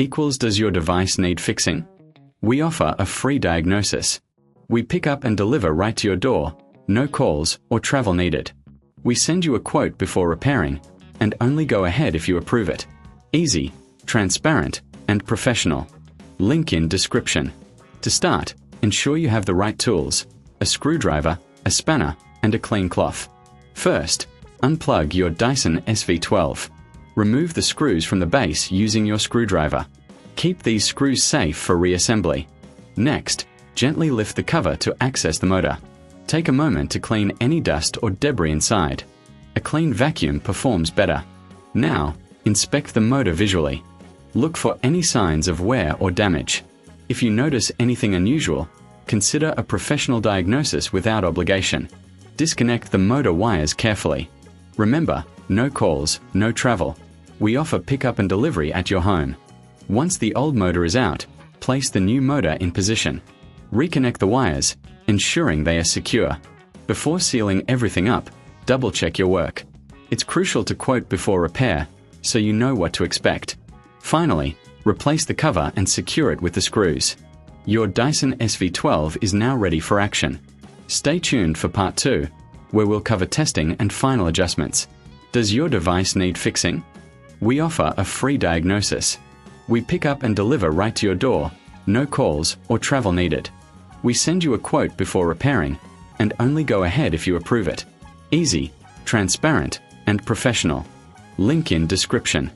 equals does your device need fixing? We offer a free diagnosis. We pick up and deliver right to your door, no calls or travel needed. We send you a quote before repairing, and only go ahead if you approve it. Easy, transparent, and professional. Link in description. To start, ensure you have the right tools, a screwdriver, a spanner, and a clean cloth. First, unplug your Dyson SV12. Remove the screws from the base using your screwdriver. Keep these screws safe for reassembly. Next, gently lift the cover to access the motor. Take a moment to clean any dust or debris inside. A clean vacuum performs better. Now, inspect the motor visually. Look for any signs of wear or damage. If you notice anything unusual, consider a professional diagnosis without obligation. Disconnect the motor wires carefully. Remember, no calls, no travel. We offer pickup and delivery at your home. Once the old motor is out, place the new motor in position. Reconnect the wires, ensuring they are secure. Before sealing everything up, double-check your work. It's crucial to quote before repair, so you know what to expect. Finally, replace the cover and secure it with the screws. Your Dyson SV12 is now ready for action. Stay tuned for part 2, where we'll cover testing and final adjustments. Does your device need fixing? We offer a free diagnosis. We pick up and deliver right to your door, no calls or travel needed. We send you a quote before repairing, and only go ahead if you approve it. Easy, transparent, and professional. Link in description.